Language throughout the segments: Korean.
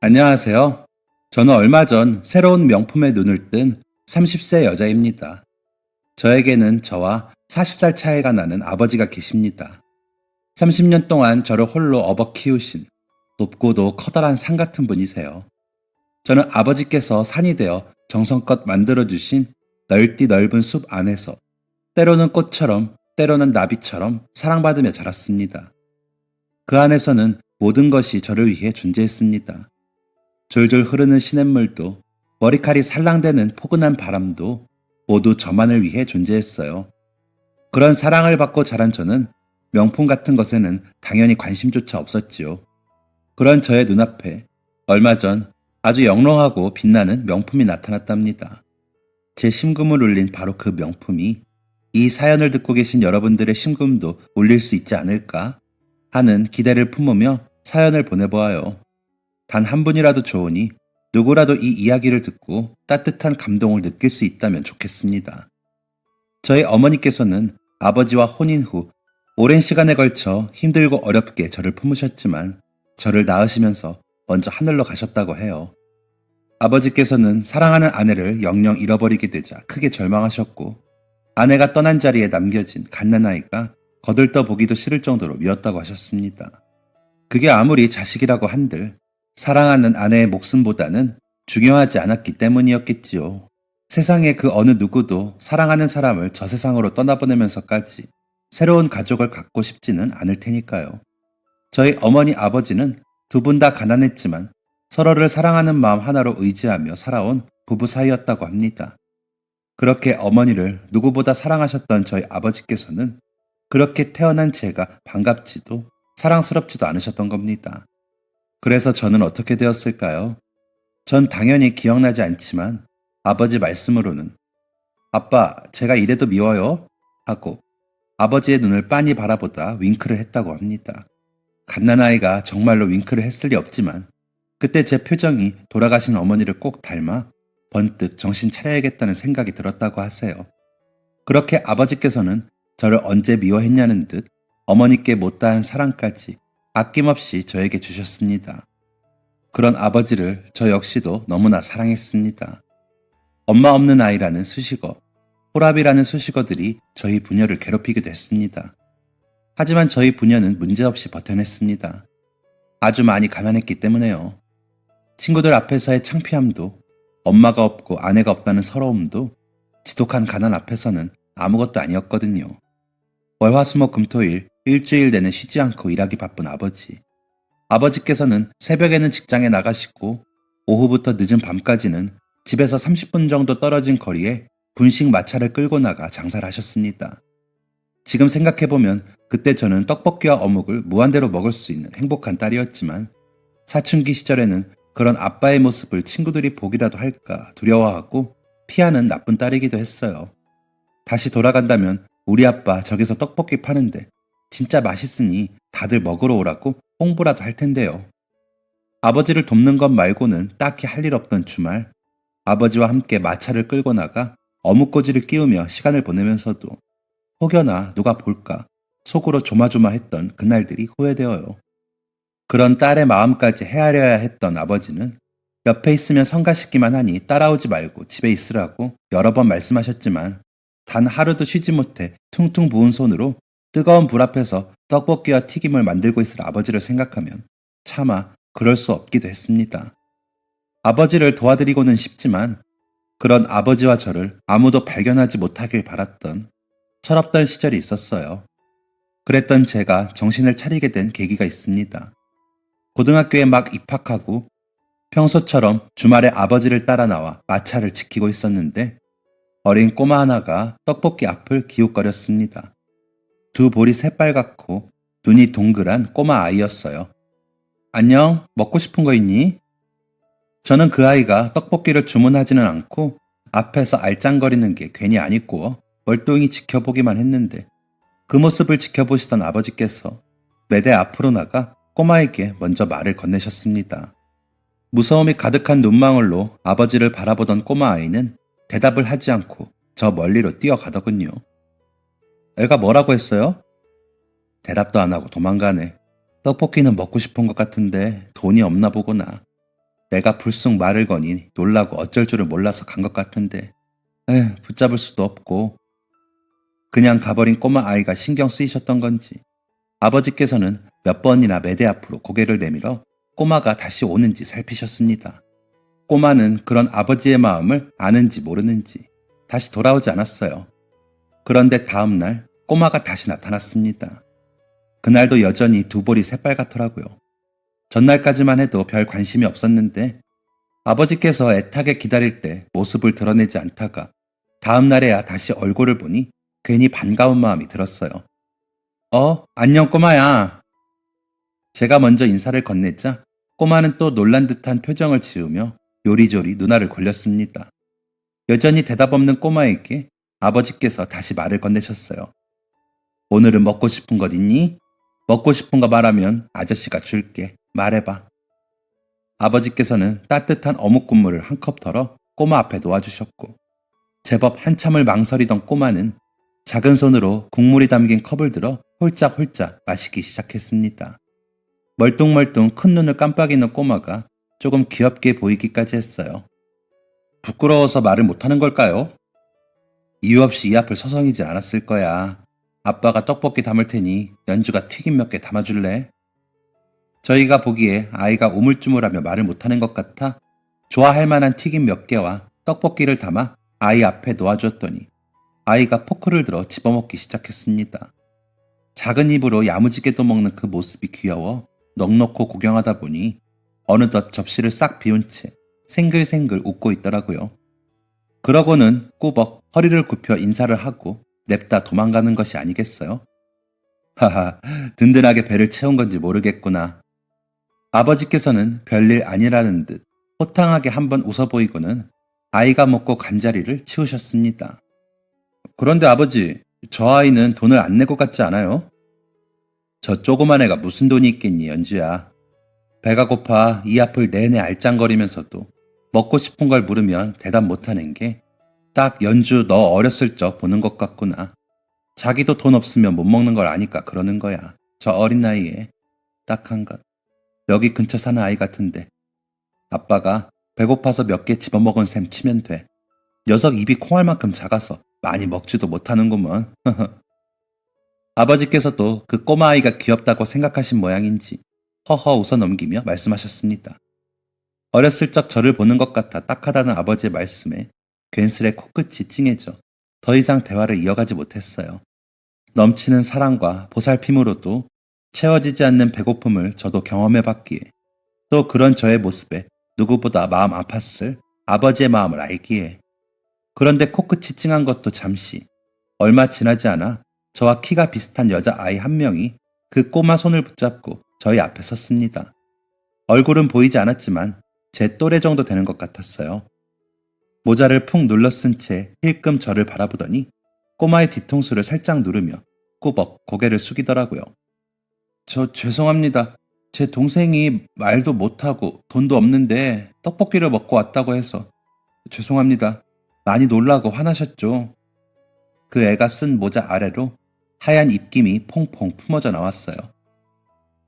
안녕하세요. 저는 얼마 전 새로운 명품에 눈을 뜬 30세 여자입니다. 저에게는 저와 40살 차이가 나는 아버지가 계십니다. 30년 동안 저를 홀로 업어 키우신 높고도 커다란 산 같은 분이세요. 저는 아버지께서 산이 되어 정성껏 만들어주신 넓디 넓은 숲 안에서 때로는 꽃처럼 때로는 나비처럼 사랑받으며 자랐습니다. 그 안에서는 모든 것이 저를 위해 존재했습니다. 졸졸 흐르는 시냇물도 머리칼이 살랑대는 포근한 바람도 모두 저만을 위해 존재했어요. 그런 사랑을 받고 자란 저는 명품 같은 것에는 당연히 관심조차 없었지요. 그런 저의 눈앞에 얼마 전 아주 영롱하고 빛나는 명품이 나타났답니다. 제 심금을 울린 바로 그 명품이 이 사연을 듣고 계신 여러분들의 심금도 울릴 수 있지 않을까 하는 기대를 품으며 사연을 보내보아요. 단 한 분이라도 좋으니 누구라도 이 이야기를 듣고 따뜻한 감동을 느낄 수 있다면 좋겠습니다. 저희 어머니께서는 아버지와 혼인 후 오랜 시간에 걸쳐 힘들고 어렵게 저를 품으셨지만 저를 낳으시면서 먼저 하늘로 가셨다고 해요. 아버지께서는 사랑하는 아내를 영영 잃어버리게 되자 크게 절망하셨고 아내가 떠난 자리에 남겨진 갓난아이가 거들떠 보기도 싫을 정도로 미웠다고 하셨습니다. 그게 아무리 자식이라고 한들 사랑하는 아내의 목숨보다는 중요하지 않았기 때문이었겠지요. 세상의 그 어느 누구도 사랑하는 사람을 저 세상으로 떠나보내면서까지 새로운 가족을 갖고 싶지는 않을 테니까요. 저희 어머니 아버지는 두 분 다 가난했지만 서로를 사랑하는 마음 하나로 의지하며 살아온 부부 사이였다고 합니다. 그렇게 어머니를 누구보다 사랑하셨던 저희 아버지께서는 그렇게 태어난 제가 반갑지도 사랑스럽지도 않으셨던 겁니다. 그래서 저는 어떻게 되었을까요? 전 당연히 기억나지 않지만 아버지 말씀으로는 아빠, 제가 이래도 미워요? 하고 아버지의 눈을 빤히 바라보다 윙크를 했다고 합니다. 갓난아이가 정말로 윙크를 했을 리 없지만 그때 제 표정이 돌아가신 어머니를 꼭 닮아 번뜩 정신 차려야겠다는 생각이 들었다고 하세요. 그렇게 아버지께서는 저를 언제 미워했냐는 듯 어머니께 못다한 사랑까지 아낌없이 저에게 주셨습니다. 그런 아버지를 저 역시도 너무나 사랑했습니다. 엄마 없는 아이라는 수식어, 호랍이라는 수식어들이 저희 부녀를 괴롭히기도 했습니다. 하지만 저희 부녀는 문제없이 버텨냈습니다. 아주 많이 가난했기 때문에요. 친구들 앞에서의 창피함도, 엄마가 없고 아내가 없다는 서러움도 지독한 가난 앞에서는 아무것도 아니었거든요. 월화수목금토일 일주일 내내 쉬지 않고 일하기 바쁜 아버지. 아버지께서는 새벽에는 직장에 나가시고 오후부터 늦은 밤까지는 집에서 30분 정도 떨어진 거리에 분식 마차를 끌고 나가 장사를 하셨습니다. 지금 생각해보면 그때 저는 떡볶이와 어묵을 무한대로 먹을 수 있는 행복한 딸이었지만 사춘기 시절에는 그런 아빠의 모습을 친구들이 보기라도 할까 두려워하고 피하는 나쁜 딸이기도 했어요. 다시 돌아간다면 우리 아빠 저기서 떡볶이 파는데 진짜 맛있으니 다들 먹으러 오라고 홍보라도 할 텐데요. 아버지를 돕는 것 말고는 딱히 할 일 없던 주말, 아버지와 함께 마차를 끌고 나가 어묵꼬지를 끼우며 시간을 보내면서도 혹여나 누가 볼까 속으로 조마조마했던 그날들이 후회되어요. 그런 딸의 마음까지 헤아려야 했던 아버지는 옆에 있으면 성가시키만 하니 따라오지 말고 집에 있으라고 여러 번 말씀하셨지만 단 하루도 쉬지 못해 퉁퉁 부은 손으로 뜨거운 불 앞에서 떡볶이와 튀김을 만들고 있을 아버지를 생각하면 차마 그럴 수 없기도 했습니다. 아버지를 도와드리고는 싶지만 그런 아버지와 저를 아무도 발견하지 못하길 바랐던 철없던 시절이 있었어요. 그랬던 제가 정신을 차리게 된 계기가 있습니다. 고등학교에 막 입학하고 평소처럼 주말에 아버지를 따라 나와 마차를 지키고 있었는데 어린 꼬마 하나가 떡볶이 앞을 기웃거렸습니다. 두 볼이 새빨갛고 눈이 동그란 꼬마 아이였어요. 안녕, 먹고 싶은 거 있니? 저는 그 아이가 떡볶이를 주문하지는 않고 앞에서 알짱거리는 게 괜히 안 입고 멀뚱히 지켜보기만 했는데 그 모습을 지켜보시던 아버지께서 매대 앞으로 나가 꼬마에게 먼저 말을 건네셨습니다. 무서움이 가득한 눈망울로 아버지를 바라보던 꼬마 아이는 대답을 하지 않고 저 멀리로 뛰어가더군요. 애가 뭐라고 했어요? 대답도 안 하고 도망가네. 떡볶이는 먹고 싶은 것 같은데 돈이 없나 보구나. 내가 불쑥 말을 거니 놀라고 어쩔 줄을 몰라서 간 것 같은데, 붙잡을 수도 없고, 그냥 가버린 꼬마 아이가 신경 쓰이셨던 건지, 아버지께서는 몇 번이나 매대 앞으로 고개를 내밀어 꼬마가 다시 오는지 살피셨습니다. 꼬마는 그런 아버지의 마음을 아는지 모르는지 다시 돌아오지 않았어요. 그런데 다음날 꼬마가 다시 나타났습니다. 그날도 여전히 두 볼이 새빨갛더라고요. 전날까지만 해도 별 관심이 없었는데 아버지께서 애타게 기다릴 때 모습을 드러내지 않다가 다음날에야 다시 얼굴을 보니 괜히 반가운 마음이 들었어요. 안녕 꼬마야. 제가 먼저 인사를 건네자 꼬마는 또 놀란 듯한 표정을 지으며 요리조리 누나를 골렸습니다. 여전히 대답 없는 꼬마에게 아버지께서 다시 말을 건네셨어요. 오늘은 먹고 싶은 것 있니? 먹고 싶은 거 말하면 아저씨가 줄게. 말해봐. 아버지께서는 따뜻한 어묵 국물을 한 컵 덜어 꼬마 앞에 놓아주셨고 제법 한참을 망설이던 꼬마는 작은 손으로 국물이 담긴 컵을 들어 홀짝홀짝 마시기 시작했습니다. 멀뚱멀뚱 큰 눈을 깜빡이는 꼬마가 조금 귀엽게 보이기까지 했어요. 부끄러워서 말을 못하는 걸까요? 이유 없이 이 앞을 서성이질 않았을 거야. 아빠가 떡볶이 담을 테니 연주가 튀김 몇 개 담아줄래? 저희가 보기에 아이가 우물쭈물하며 말을 못하는 것 같아 좋아할 만한 튀김 몇 개와 떡볶이를 담아 아이 앞에 놓아주었더니 아이가 포크를 들어 집어먹기 시작했습니다. 작은 입으로 야무지게도 먹는 그 모습이 귀여워 넋놓고 구경하다 보니 어느덧 접시를 싹 비운 채 생글생글 웃고 있더라고요. 그러고는 꾸벅 허리를 굽혀 인사를 하고 냅다 도망가는 것이 아니겠어요? 하하, 든든하게 배를 채운 건지 모르겠구나. 아버지께서는 별일 아니라는 듯 호탕하게 한번 웃어 보이고는 아이가 먹고 간 자리를 치우셨습니다. 그런데 아버지, 저 아이는 돈을 안 내고 갔지 않아요? 저 조그만 애가 무슨 돈이 있겠니, 연주야. 배가 고파 이 앞을 내내 알짱거리면서도 먹고 싶은 걸 물으면 대답 못하는 게 딱 연주 너 어렸을 적 보는 것 같구나. 자기도 돈 없으면 못 먹는 걸 아니까 그러는 거야. 저 어린 나이에 딱 한 것. 여기 근처 사는 아이 같은데 아빠가 배고파서 몇 개 집어먹은 셈 치면 돼. 녀석 입이 콩알 만큼 작아서 많이 먹지도 못하는구먼. 아버지께서도 그 꼬마아이가 귀엽다고 생각하신 모양인지 허허 웃어 넘기며 말씀하셨습니다. 어렸을 적 저를 보는 것 같아 딱하다는 아버지의 말씀에 괜스레 코끝이 찡해져 더 이상 대화를 이어가지 못했어요. 넘치는 사랑과 보살핌으로도 채워지지 않는 배고픔을 저도 경험해봤기에 또 그런 저의 모습에 누구보다 마음 아팠을 아버지의 마음을 알기에 그런데 코끝이 찡한 것도 잠시 얼마 지나지 않아 저와 키가 비슷한 여자아이 한 명이 그 꼬마 손을 붙잡고 저희 앞에 섰습니다. 얼굴은 보이지 않았지만 제 또래 정도 되는 것 같았어요. 모자를 푹 눌러 쓴 채 힐끔 저를 바라보더니 꼬마의 뒤통수를 살짝 누르며 꾸벅 고개를 숙이더라고요. 저 죄송합니다. 제 동생이 말도 못하고 돈도 없는데 떡볶이를 먹고 왔다고 해서 죄송합니다. 많이 놀라고 화나셨죠? 그 애가 쓴 모자 아래로 하얀 입김이 퐁퐁 품어져 나왔어요.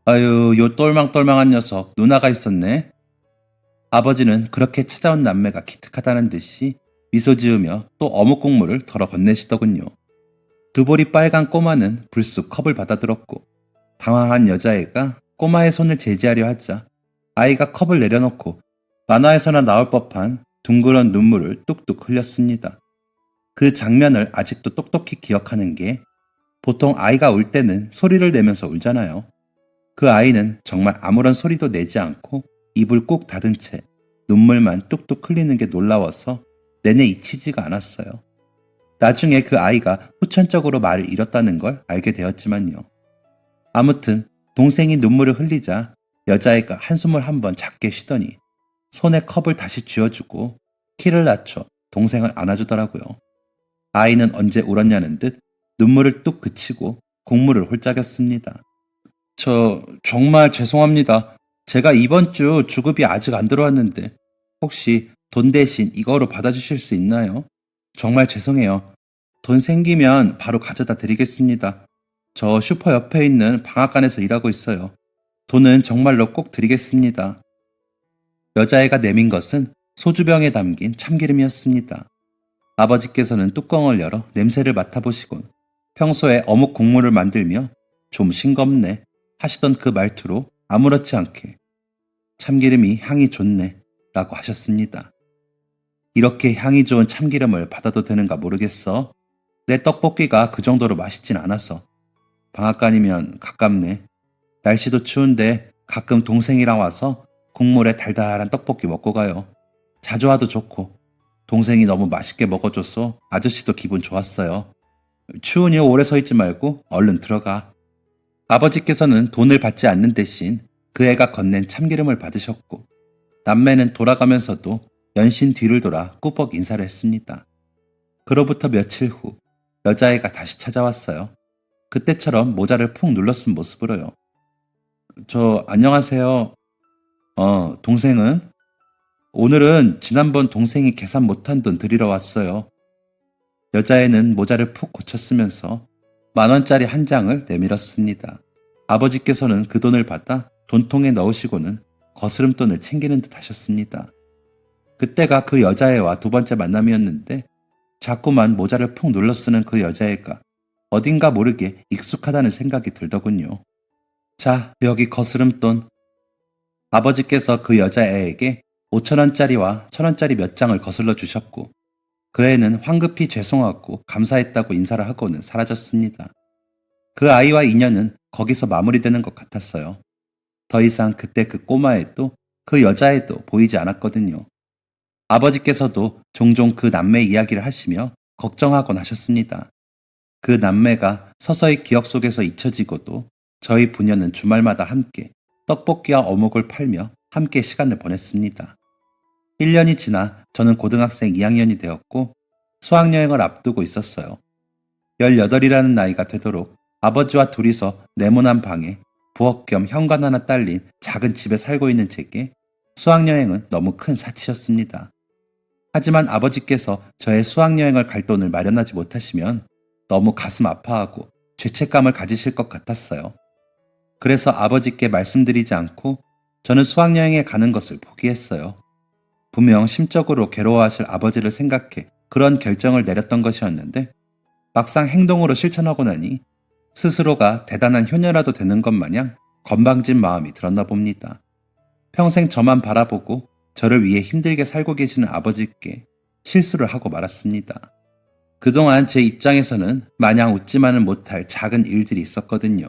아유, 요 똘망똘망한 녀석 누나가 있었네. 아버지는 그렇게 찾아온 남매가 기특하다는 듯이 미소 지으며 또 어묵 국물을 덜어 건네시더군요. 두 볼이 빨간 꼬마는 불쑥 컵을 받아들었고 당황한 여자애가 꼬마의 손을 제지하려 하자 아이가 컵을 내려놓고 만화에서나 나올 법한 둥그런 눈물을 뚝뚝 흘렸습니다. 그 장면을 아직도 똑똑히 기억하는 게 보통 아이가 울 때는 소리를 내면서 울잖아요. 그 아이는 정말 아무런 소리도 내지 않고 입을 꾹 닫은 채 눈물만 뚝뚝 흘리는 게 놀라워서 내내 잊히지가 않았어요. 나중에 그 아이가 후천적으로 말을 잃었다는 걸 알게 되었지만요. 아무튼 동생이 눈물을 흘리자 여자애가 한숨을 한번 작게 쉬더니 손에 컵을 다시 쥐어주고 키를 낮춰 동생을 안아주더라고요. 아이는 언제 울었냐는 듯 눈물을 뚝 그치고 국물을 홀짝였습니다. 저 정말 죄송합니다. 제가 이번 주 주급이 아직 안 들어왔는데 혹시 돈 대신 이거로 받아주실 수 있나요? 정말 죄송해요. 돈 생기면 바로 가져다 드리겠습니다. 저 슈퍼 옆에 있는 방앗간에서 일하고 있어요. 돈은 정말로 꼭 드리겠습니다. 여자애가 내민 것은 소주병에 담긴 참기름이었습니다. 아버지께서는 뚜껑을 열어 냄새를 맡아보시곤 평소에 어묵 국물을 만들며 좀 싱겁네 하시던 그 말투로 아무렇지 않게 참기름이 향이 좋네 라고 하셨습니다. 이렇게 향이 좋은 참기름을 받아도 되는가 모르겠어. 내 떡볶이가 그 정도로 맛있진 않아서. 방앗간이면 가깝네. 날씨도 추운데 가끔 동생이랑 와서 국물에 달달한 떡볶이 먹고 가요. 자주 와도 좋고. 동생이 너무 맛있게 먹어줘서 아저씨도 기분 좋았어요. 추우니 오래 서 있지 말고 얼른 들어가. 아버지께서는 돈을 받지 않는 대신 그 애가 건넨 참기름을 받으셨고 남매는 돌아가면서도 연신 뒤를 돌아 꾸벅 인사를 했습니다. 그로부터 며칠 후 여자애가 다시 찾아왔어요. 그때처럼 모자를 푹 눌러쓴 모습으로요. 안녕하세요. 동생은? 오늘은 지난번 동생이 계산 못한 돈 드리러 왔어요. 여자애는 모자를 푹 고쳤으면서 10,000원짜리 한 장을 내밀었습니다. 아버지께서는 그 돈을 받아 돈통에 넣으시고는 거스름돈을 챙기는 듯 하셨습니다. 그때가 그 여자애와 두 번째 만남이었는데 자꾸만 모자를 푹 눌러 쓰는 그 여자애가 어딘가 모르게 익숙하다는 생각이 들더군요. 자, 여기 거스름돈. 아버지께서 그 여자애에게 5,000원짜리와 1,000원짜리 몇 장을 거슬러 주셨고 그 애는 황급히 죄송하고 감사했다고 인사를 하고는 사라졌습니다. 그 아이와 인연은 거기서 마무리되는 것 같았어요. 더 이상 그때 그 꼬마애도 그 여자애도 보이지 않았거든요. 아버지께서도 종종 그 남매 이야기를 하시며 걱정하곤 하셨습니다. 그 남매가 서서히 기억 속에서 잊혀지고도 저희 부녀는 주말마다 함께 떡볶이와 어묵을 팔며 함께 시간을 보냈습니다. 1년이 지나 저는 고등학생 2학년이 되었고 수학여행을 앞두고 있었어요. 18이라는 나이가 되도록 아버지와 둘이서 네모난 방에 부엌 겸 현관 하나 딸린 작은 집에 살고 있는 제게 수학여행은 너무 큰 사치였습니다. 하지만 아버지께서 저의 수학여행을 갈 돈을 마련하지 못하시면 너무 가슴 아파하고 죄책감을 가지실 것 같았어요. 그래서 아버지께 말씀드리지 않고 저는 수학여행에 가는 것을 포기했어요. 분명 심적으로 괴로워하실 아버지를 생각해 그런 결정을 내렸던 것이었는데 막상 행동으로 실천하고 나니 스스로가 대단한 효녀라도 되는 것 마냥 건방진 마음이 들었나 봅니다. 평생 저만 바라보고 저를 위해 힘들게 살고 계시는 아버지께 실수를 하고 말았습니다. 그동안 제 입장에서는 마냥 웃지만은 못할 작은 일들이 있었거든요.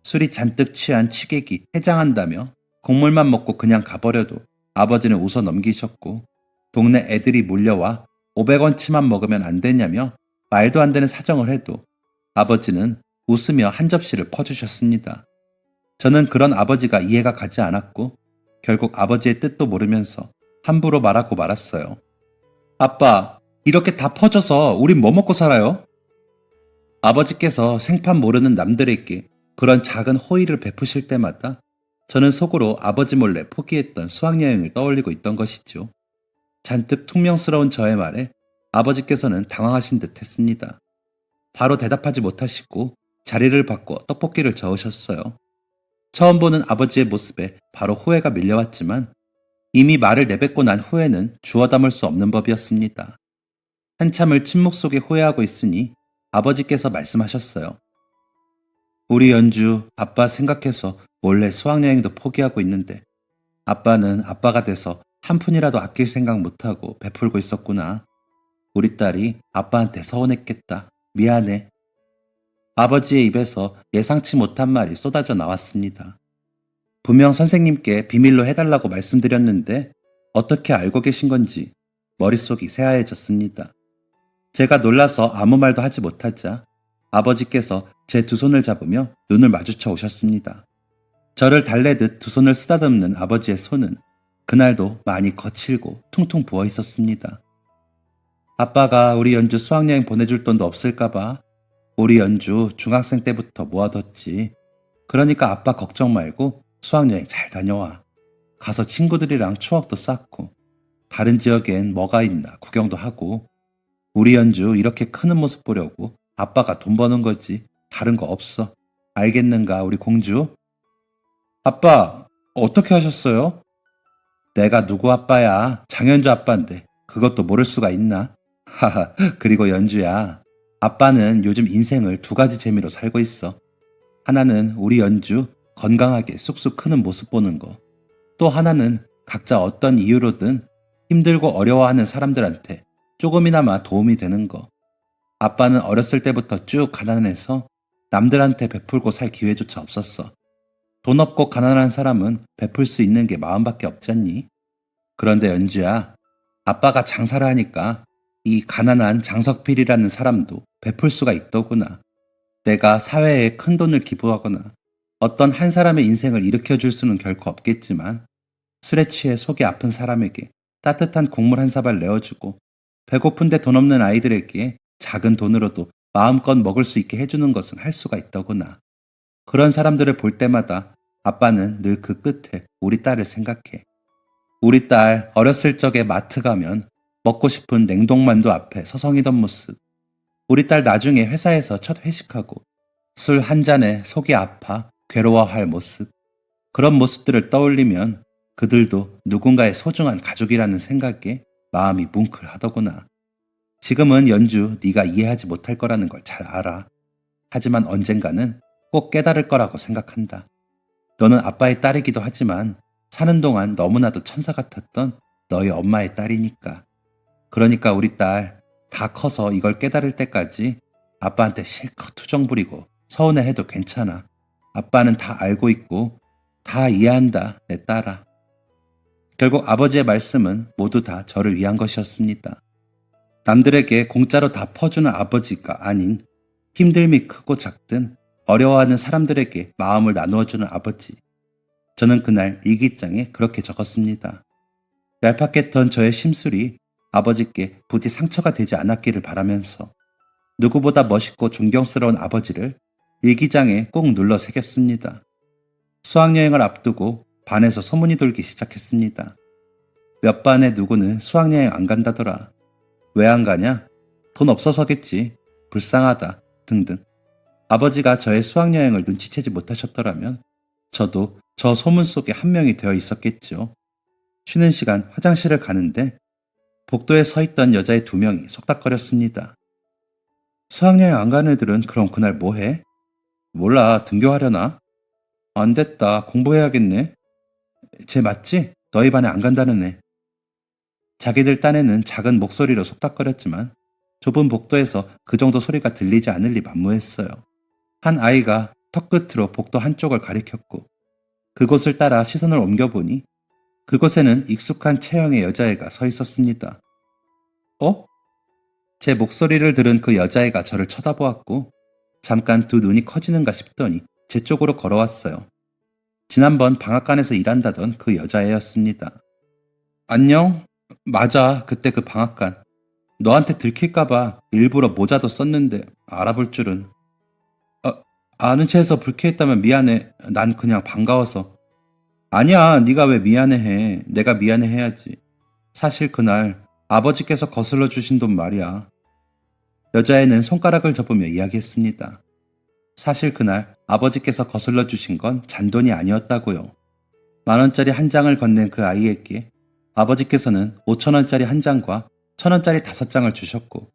술이 잔뜩 취한 취객이 해장한다며 국물만 먹고 그냥 가버려도 아버지는 웃어 넘기셨고 동네 애들이 몰려와 500원치만 먹으면 안 되냐며 말도 안 되는 사정을 해도 아버지는 웃으며 한 접시를 퍼주셨습니다. 저는 그런 아버지가 이해가 가지 않았고 결국 아버지의 뜻도 모르면서 함부로 말하고 말았어요. 아빠, 이렇게 다 퍼져서 우린 뭐 먹고 살아요? 아버지께서 생판 모르는 남들에게 그런 작은 호의를 베푸실 때마다 저는 속으로 아버지 몰래 포기했던 수학여행을 떠올리고 있던 것이죠. 잔뜩 퉁명스러운 저의 말에 아버지께서는 당황하신 듯 했습니다. 바로 대답하지 못하시고 자리를 바꿔 떡볶이를 저으셨어요. 처음 보는 아버지의 모습에 바로 후회가 밀려왔지만 이미 말을 내뱉고 난 후에는 주워 담을 수 없는 법이었습니다. 한참을 침묵 속에 후회하고 있으니 아버지께서 말씀하셨어요. 우리 연주 아빠 생각해서 몰래 수학여행도 포기하고 있는데 아빠는 아빠가 돼서 한 푼이라도 아낄 생각 못하고 베풀고 있었구나. 우리 딸이 아빠한테 서운했겠다. 미안해. 아버지의 입에서 예상치 못한 말이 쏟아져 나왔습니다. 분명 선생님께 비밀로 해달라고 말씀드렸는데 어떻게 알고 계신 건지 머릿속이 새하얘졌습니다. 제가 놀라서 아무 말도 하지 못하자 아버지께서 제 두 손을 잡으며 눈을 마주쳐 오셨습니다. 저를 달래듯 두 손을 쓰다듬는 아버지의 손은 그날도 많이 거칠고 퉁퉁 부어 있었습니다. 아빠가 우리 연주 수학여행 보내줄 돈도 없을까봐 우리 연주 중학생 때부터 모아뒀지. 그러니까 아빠 걱정 말고 수학여행 잘 다녀와. 가서 친구들이랑 추억도 쌓고 다른 지역엔 뭐가 있나 구경도 하고 우리 연주 이렇게 크는 모습 보려고 아빠가 돈 버는 거지 다른 거 없어. 알겠는가 우리 공주? 아빠 어떻게 하셨어요? 내가 누구 아빠야? 장현주 아빠인데 그것도 모를 수가 있나? 하하, 그리고 연주야. 아빠는 요즘 인생을 두 가지 재미로 살고 있어. 하나는 우리 연주 건강하게 쑥쑥 크는 모습 보는 거. 또 하나는 각자 어떤 이유로든 힘들고 어려워하는 사람들한테 조금이나마 도움이 되는 거. 아빠는 어렸을 때부터 쭉 가난해서 남들한테 베풀고 살 기회조차 없었어. 돈 없고 가난한 사람은 베풀 수 있는 게 마음밖에 없지 않니? 그런데 연주야, 아빠가 장사를 하니까 이 가난한 장석필이라는 사람도 베풀 수가 있더구나. 내가 사회에 큰 돈을 기부하거나 어떤 한 사람의 인생을 일으켜줄 수는 결코 없겠지만 술에 취해 속이 아픈 사람에게 따뜻한 국물 한 사발 내어주고 배고픈데 돈 없는 아이들에게 작은 돈으로도 마음껏 먹을 수 있게 해주는 것은 할 수가 있더구나. 그런 사람들을 볼 때마다 아빠는 늘 그 끝에 우리 딸을 생각해. 우리 딸 어렸을 적에 마트 가면 먹고 싶은 냉동만두 앞에 서성이던 모습. 우리 딸 나중에 회사에서 첫 회식하고 술 한 잔에 속이 아파 괴로워할 모습. 그런 모습들을 떠올리면 그들도 누군가의 소중한 가족이라는 생각에 마음이 뭉클하더구나. 지금은 연주 네가 이해하지 못할 거라는 걸 잘 알아. 하지만 언젠가는 꼭 깨달을 거라고 생각한다. 너는 아빠의 딸이기도 하지만 사는 동안 너무나도 천사 같았던 너희 엄마의 딸이니까. 그러니까 우리 딸 다 커서 이걸 깨달을 때까지 아빠한테 실컷 투정 부리고 서운해해도 괜찮아. 아빠는 다 알고 있고 다 이해한다, 내 딸아. 결국 아버지의 말씀은 모두 다 저를 위한 것이었습니다. 남들에게 공짜로 다 퍼주는 아버지가 아닌 힘듦이 크고 작든 어려워하는 사람들에게 마음을 나누어주는 아버지. 저는 그날 일기장에 그렇게 적었습니다. 얄팍했던 저의 심술이 아버지께 부디 상처가 되지 않았기를 바라면서 누구보다 멋있고 존경스러운 아버지를 일기장에 꼭 눌러 새겼습니다. 수학여행을 앞두고 반에서 소문이 돌기 시작했습니다. 몇 반의 누구는 수학여행 안 간다더라. 왜 안 가냐? 돈 없어서겠지. 불쌍하다. 등등. 아버지가 저의 수학여행을 눈치채지 못하셨더라면 저도 저 소문 속에 한 명이 되어 있었겠죠. 쉬는 시간 화장실을 가는데 복도에 서 있던 여자의 두 명이 속닥거렸습니다. 수학여행 안 가는 애들은 그럼 그날 뭐 해? 몰라, 등교하려나? 안 됐다, 공부해야겠네. 쟤 맞지? 너희 반에 안 간다는 애. 자기들 딴에는 작은 목소리로 속닥거렸지만 좁은 복도에서 그 정도 소리가 들리지 않을 리 만무했어요. 한 아이가 턱끝으로 복도 한쪽을 가리켰고 그곳을 따라 시선을 옮겨보니 그곳에는 익숙한 체형의 여자애가 서 있었습니다. 어? 제 목소리를 들은 그 여자애가 저를 쳐다보았고 잠깐 두 눈이 커지는가 싶더니 제 쪽으로 걸어왔어요. 지난번 방앗간에서 일한다던 그 여자애였습니다. 안녕? 맞아, 그때 그 방앗간. 너한테 들킬까봐 일부러 모자도 썼는데 알아볼 줄은. 아는 체해서 불쾌했다면 미안해. 난 그냥 반가워서. 아니야, 네가 왜 미안해해. 내가 미안해해야지. 사실 그날 아버지께서 거슬러 주신 돈 말이야. 여자애는 손가락을 접으며 이야기했습니다. 사실 그날 아버지께서 거슬러 주신 건 잔돈이 아니었다고요. 10,000원짜리 한 장을 건넨 그 아이에게 아버지께서는 5,000원짜리 한 장과 1,000원짜리 5장을 주셨고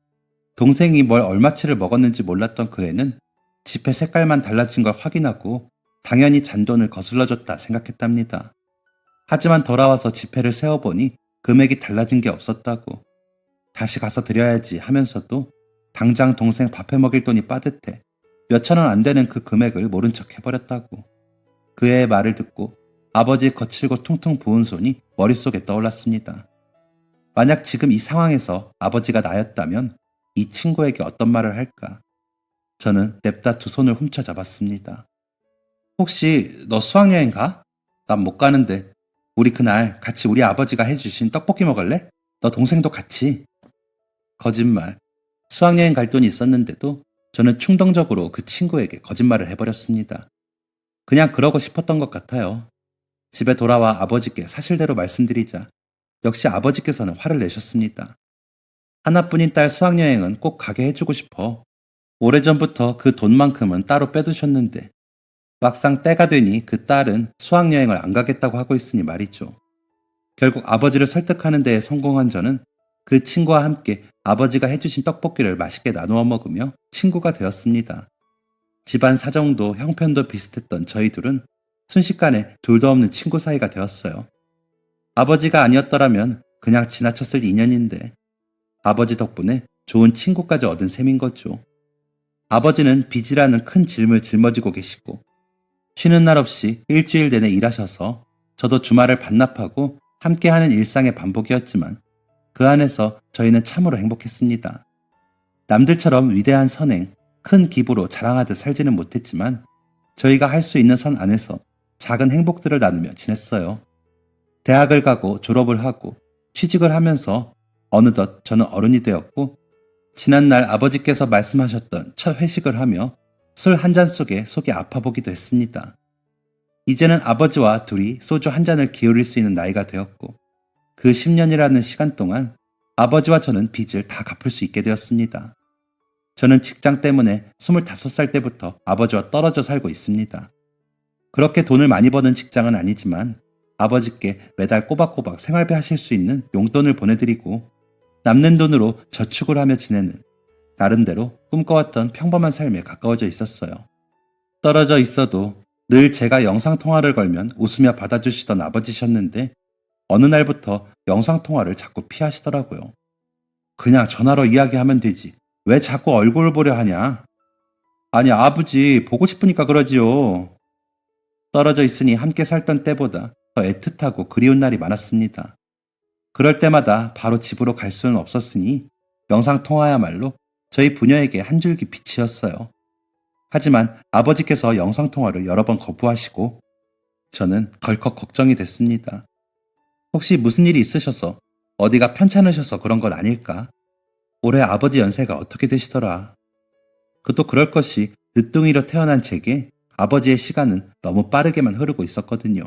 동생이 뭘 얼마치를 먹었는지 몰랐던 그 애는 지폐 색깔만 달라진 걸 확인하고 당연히 잔돈을 거슬러줬다 생각했답니다. 하지만 돌아와서 지폐를 세어보니 금액이 달라진 게 없었다고. 다시 가서 드려야지 하면서도 당장 동생 밥해 먹일 돈이 빠듯해 몇천 원 안 되는 그 금액을 모른 척 해버렸다고. 그 애의 말을 듣고 아버지의 거칠고 퉁퉁 부은 손이 머릿속에 떠올랐습니다. 만약 지금 이 상황에서 아버지가 나였다면 이 친구에게 어떤 말을 할까? 저는 냅다 두 손을 훔쳐 잡았습니다. 혹시 너 수학여행 가? 난 못 가는데. 우리 그날 같이 우리 아버지가 해주신 떡볶이 먹을래? 너 동생도 같이. 거짓말. 수학여행 갈 돈이 있었는데도 저는 충동적으로 그 친구에게 거짓말을 해버렸습니다. 그냥 그러고 싶었던 것 같아요. 집에 돌아와 아버지께 사실대로 말씀드리자 역시 아버지께서는 화를 내셨습니다. 하나뿐인 딸 수학여행은 꼭 가게 해주고 싶어. 오래전부터 그 돈만큼은 따로 빼두셨는데 막상 때가 되니 그 딸은 수학여행을 안 가겠다고 하고 있으니 말이죠. 결국 아버지를 설득하는 데에 성공한 저는 그 친구와 함께 아버지가 해주신 떡볶이를 맛있게 나누어 먹으며 친구가 되었습니다. 집안 사정도 형편도 비슷했던 저희 둘은 순식간에 둘도 없는 친구 사이가 되었어요. 아버지가 아니었더라면 그냥 지나쳤을 인연인데 아버지 덕분에 좋은 친구까지 얻은 셈인 거죠. 아버지는 빚이라는 큰 짐을 짊어지고 계시고 쉬는 날 없이 일주일 내내 일하셔서 저도 주말을 반납하고 함께하는 일상의 반복이었지만 그 안에서 저희는 참으로 행복했습니다. 남들처럼 위대한 선행, 큰 기부로 자랑하듯 살지는 못했지만 저희가 할 수 있는 선 안에서 작은 행복들을 나누며 지냈어요. 대학을 가고 졸업을 하고 취직을 하면서 어느덧 저는 어른이 되었고 지난날 아버지께서 말씀하셨던 첫 회식을 하며 술 한 잔 속에 속이 아파보기도 했습니다. 이제는 아버지와 둘이 소주 한 잔을 기울일 수 있는 나이가 되었고 그 10년이라는 시간 동안 아버지와 저는 빚을 다 갚을 수 있게 되었습니다. 저는 직장 때문에 25살 때부터 아버지와 떨어져 살고 있습니다. 그렇게 돈을 많이 버는 직장은 아니지만 아버지께 매달 꼬박꼬박 생활비 하실 수 있는 용돈을 보내드리고 남는 돈으로 저축을 하며 지내는 나름대로 꿈꿔왔던 평범한 삶에 가까워져 있었어요. 떨어져 있어도 늘 제가 영상통화를 걸면 웃으며 받아주시던 아버지셨는데 어느 날부터 영상통화를 자꾸 피하시더라고요. 그냥 전화로 이야기하면 되지. 왜 자꾸 얼굴을 보려 하냐? 아니 아버지 보고 싶으니까 그러지요. 떨어져 있으니 함께 살던 때보다 더 애틋하고 그리운 날이 많았습니다. 그럴 때마다 바로 집으로 갈 수는 없었으니 영상통화야말로 저희 부녀에게 한 줄기 빛이었어요. 하지만 아버지께서 영상통화를 여러 번 거부하시고 저는 덜컥 걱정이 됐습니다. 혹시 무슨 일이 있으셔서 어디가 편찮으셔서 그런 건 아닐까? 올해 아버지 연세가 어떻게 되시더라? 그도 그럴 것이 늦둥이로 태어난 제게 아버지의 시간은 너무 빠르게만 흐르고 있었거든요.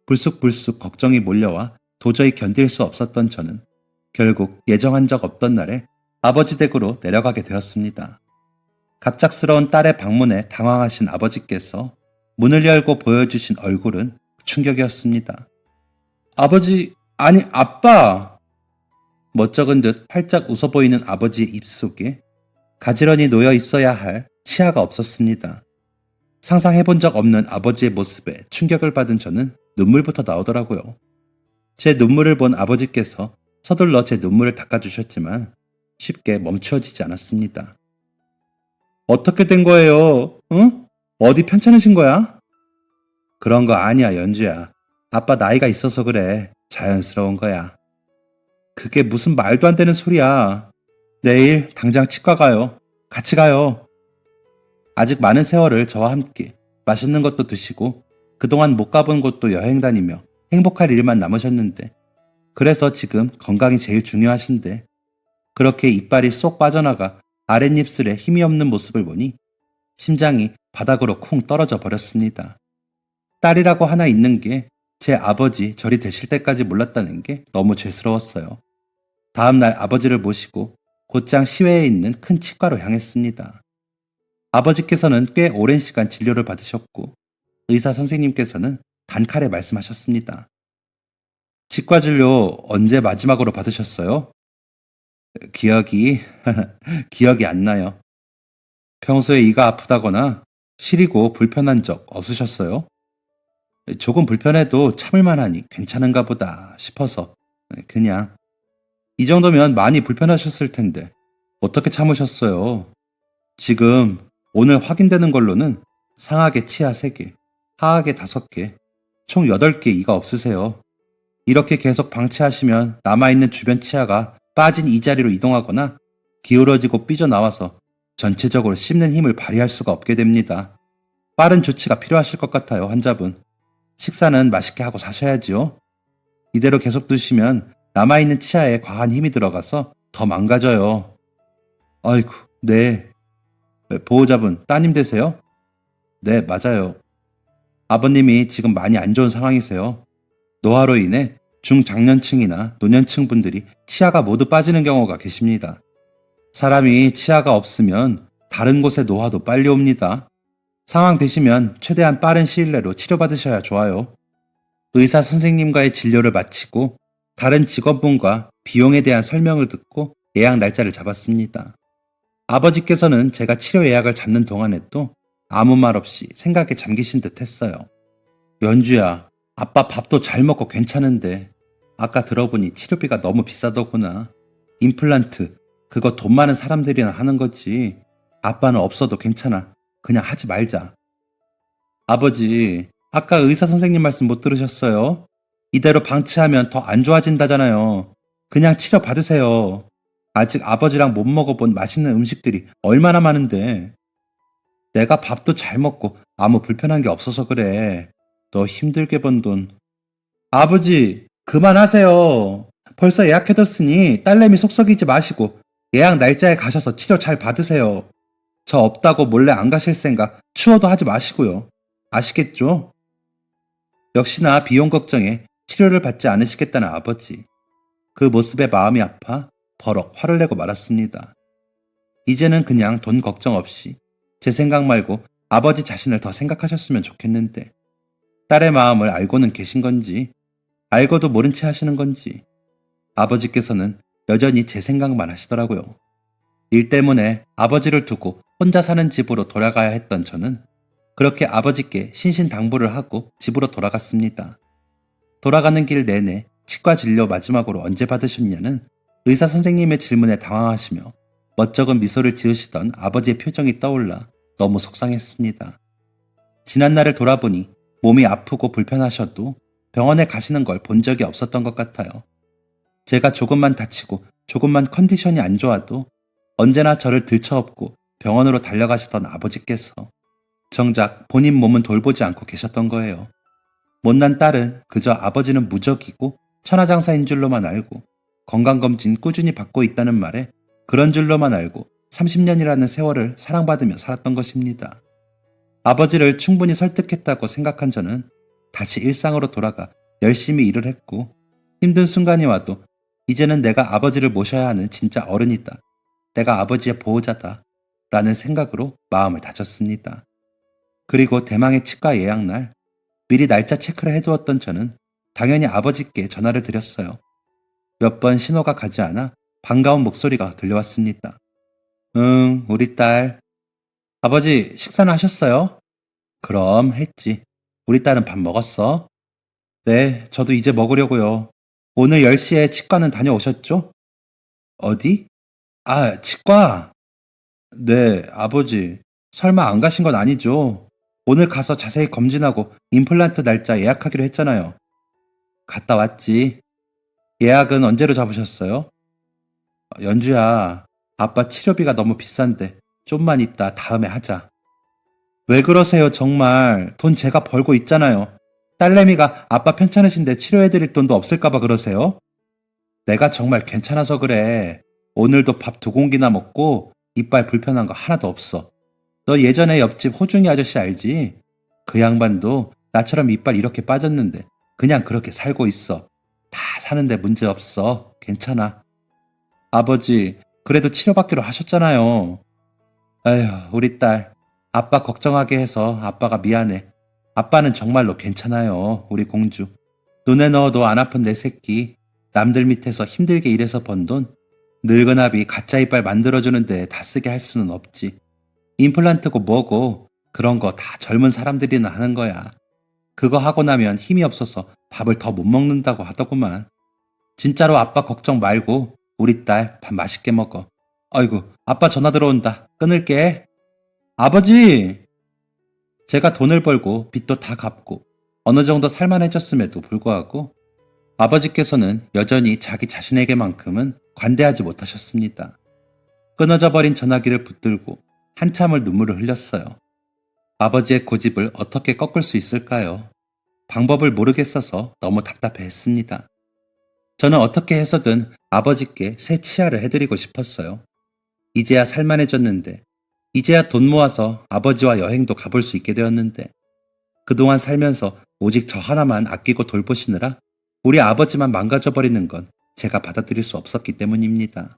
불쑥불쑥 걱정이 몰려와 도저히 견딜 수 없었던 저는 결국 예정한 적 없던 날에 아버지 댁으로 내려가게 되었습니다. 갑작스러운 딸의 방문에 당황하신 아버지께서 문을 열고 보여주신 얼굴은 충격이었습니다. 아버지, 아니 아빠! 멋쩍은 듯 활짝 웃어 보이는 아버지의 입속에 가지런히 놓여 있어야 할 치아가 없었습니다. 상상해본 적 없는 아버지의 모습에 충격을 받은 저는 눈물부터 나오더라고요. 제 눈물을 본 아버지께서 서둘러 제 눈물을 닦아주셨지만 쉽게 멈추어지지 않았습니다. 어떻게 된 거예요? 응? 어디 편찮으신 거야? 그런 거 아니야, 연주야. 아빠 나이가 있어서 그래. 자연스러운 거야. 그게 무슨 말도 안 되는 소리야. 내일 당장 치과 가요. 같이 가요. 아직 많은 세월을 저와 함께 맛있는 것도 드시고 그동안 못 가본 곳도 여행 다니며 행복할 일만 남으셨는데 그래서 지금 건강이 제일 중요하신데 그렇게 이빨이 쏙 빠져나가 아랫입술에 힘이 없는 모습을 보니 심장이 바닥으로 쿵 떨어져 버렸습니다. 딸이라고 하나 있는 게 제 아버지 절이 되실 때까지 몰랐다는 게 너무 죄스러웠어요. 다음날 아버지를 모시고 곧장 시외에 있는 큰 치과로 향했습니다. 아버지께서는 꽤 오랜 시간 진료를 받으셨고 의사 선생님께서는 단칼에 말씀하셨습니다. 치과 진료 언제 마지막으로 받으셨어요? 기억이 안 나요. 평소에 이가 아프다거나 시리고 불편한 적 없으셨어요? 조금 불편해도 참을만 하니 괜찮은가 보다 싶어서 그냥. 이 정도면 많이 불편하셨을 텐데 어떻게 참으셨어요? 지금 오늘 확인되는 걸로는 상하계 치아 3개, 하하계 5개, 총 8개 이가 없으세요. 이렇게 계속 방치하시면 남아있는 주변 치아가 빠진 이 자리로 이동하거나 기울어지고 삐져나와서 전체적으로 씹는 힘을 발휘할 수가 없게 됩니다. 빠른 조치가 필요하실 것 같아요, 환자분. 식사는 맛있게 하고 사셔야지요. 이대로 계속 두시면 남아있는 치아에 과한 힘이 들어가서 더 망가져요. 아이고, 네. 보호자분, 따님 되세요? 네, 맞아요. 아버님이 지금 많이 안 좋은 상황이세요. 노화로 인해 중장년층이나 노년층 분들이 치아가 모두 빠지는 경우가 계십니다. 사람이 치아가 없으면 다른 곳의 노화도 빨리 옵니다. 상황 되시면 최대한 빠른 시일 내로 치료받으셔야 좋아요. 의사 선생님과의 진료를 마치고 다른 직원분과 비용에 대한 설명을 듣고 예약 날짜를 잡았습니다. 아버지께서는 제가 치료 예약을 잡는 동안에도 아무 말 없이 생각에 잠기신 듯 했어요. 연주야, 아빠 밥도 잘 먹고 괜찮은데 아까 들어보니 치료비가 너무 비싸더구나. 임플란트, 그거 돈 많은 사람들이나 하는 거지. 아빠는 없어도 괜찮아. 그냥 하지 말자. 아버지, 아까 의사 선생님 말씀 못 들으셨어요? 이대로 방치하면 더 안 좋아진다잖아요. 그냥 치료 받으세요. 아직 아버지랑 못 먹어본 맛있는 음식들이 얼마나 많은데. 내가 밥도 잘 먹고 아무 불편한 게 없어서 그래. 너 힘들게 번 돈. 아버지, 그만하세요. 벌써 예약해뒀으니 딸내미 속썩이지 마시고 예약 날짜에 가셔서 치료 잘 받으세요. 저 없다고 몰래 안 가실 생각 추워도 하지 마시고요. 아시겠죠? 역시나 비용 걱정에 치료를 받지 않으시겠다는 아버지. 그 모습에 마음이 아파 버럭 화를 내고 말았습니다. 이제는 그냥 돈 걱정 없이 제 생각 말고 아버지 자신을 더 생각하셨으면 좋겠는데 딸의 마음을 알고는 계신 건지 알고도 모른 채 하시는 건지 아버지께서는 여전히 제 생각만 하시더라고요. 일 때문에 아버지를 두고 혼자 사는 집으로 돌아가야 했던 저는 그렇게 아버지께 신신당부를 하고 집으로 돌아갔습니다. 돌아가는 길 내내 치과 진료 마지막으로 언제 받으셨냐는 의사 선생님의 질문에 당황하시며 멋쩍은 미소를 지으시던 아버지의 표정이 떠올라 너무 속상했습니다. 지난날을 돌아보니 몸이 아프고 불편하셔도 병원에 가시는 걸 본 적이 없었던 것 같아요. 제가 조금만 다치고 조금만 컨디션이 안 좋아도 언제나 저를 들쳐업고 병원으로 달려가시던 아버지께서 정작 본인 몸은 돌보지 않고 계셨던 거예요. 못난 딸은 그저 아버지는 무적이고 천하장사인 줄로만 알고 건강검진 꾸준히 받고 있다는 말에 그런 줄로만 알고 30년이라는 세월을 사랑받으며 살았던 것입니다. 아버지를 충분히 설득했다고 생각한 저는 다시 일상으로 돌아가 열심히 일을 했고 힘든 순간이 와도 이제는 내가 아버지를 모셔야 하는 진짜 어른이다. 내가 아버지의 보호자다. 라는 생각으로 마음을 다졌습니다. 그리고 대망의 치과 예약날 미리 날짜 체크를 해두었던 저는 당연히 아버지께 전화를 드렸어요. 몇 번 신호가 가지 않아 반가운 목소리가 들려왔습니다. 응, 우리 딸. 아버지, 식사는 하셨어요? 그럼 했지. 우리 딸은 밥 먹었어? 네, 저도 이제 먹으려고요. 오늘 10시에 치과는 다녀오셨죠? 어디? 아, 치과? 네, 아버지. 설마 안 가신 건 아니죠? 오늘 가서 자세히 검진하고 임플란트 날짜 예약하기로 했잖아요. 갔다 왔지. 예약은 언제로 잡으셨어요? 연주야, 아빠 치료비가 너무 비싼데 좀만 있다 다음에 하자. 왜 그러세요, 정말. 돈 제가 벌고 있잖아요. 딸내미가 아빠 편찮으신데 치료해드릴 돈도 없을까봐 그러세요? 내가 정말 괜찮아서 그래. 오늘도 밥 2공기나 먹고 이빨 불편한 거 하나도 없어. 너 예전에 옆집 호중이 아저씨 알지? 그 양반도 나처럼 이빨 이렇게 빠졌는데 그냥 그렇게 살고 있어. 다 사는데 문제 없어. 괜찮아. 아버지, 그래도 치료받기로 하셨잖아요. 아휴, 우리 딸. 아빠 걱정하게 해서 아빠가 미안해. 아빠는 정말로 괜찮아요. 우리 공주. 눈에 넣어도 안 아픈 내 새끼. 남들 밑에서 힘들게 일해서 번 돈. 늙은 아비 가짜 이빨 만들어주는데 다 쓰게 할 수는 없지. 임플란트고 뭐고 그런 거 다 젊은 사람들이나 하는 거야. 그거 하고 나면 힘이 없어서 밥을 더 못 먹는다고 하더구만. 진짜로 아빠 걱정 말고 우리 딸 밥 맛있게 먹어. 아이고, 아빠 전화 들어온다. 끊을게. 아버지! 제가 돈을 벌고 빚도 다 갚고 어느 정도 살만해졌음에도 불구하고 아버지께서는 여전히 자기 자신에게만큼은 관대하지 못하셨습니다. 끊어져 버린 전화기를 붙들고 한참을 눈물을 흘렸어요. 아버지의 고집을 어떻게 꺾을 수 있을까요? 방법을 모르겠어서 너무 답답해했습니다. 저는 어떻게 해서든 아버지께 새 치아를 해드리고 싶었어요. 이제야 살만해졌는데, 이제야 돈 모아서 아버지와 여행도 가볼 수 있게 되었는데, 그동안 살면서 오직 저 하나만 아끼고 돌보시느라 우리 아버지만 망가져버리는 건 제가 받아들일 수 없었기 때문입니다.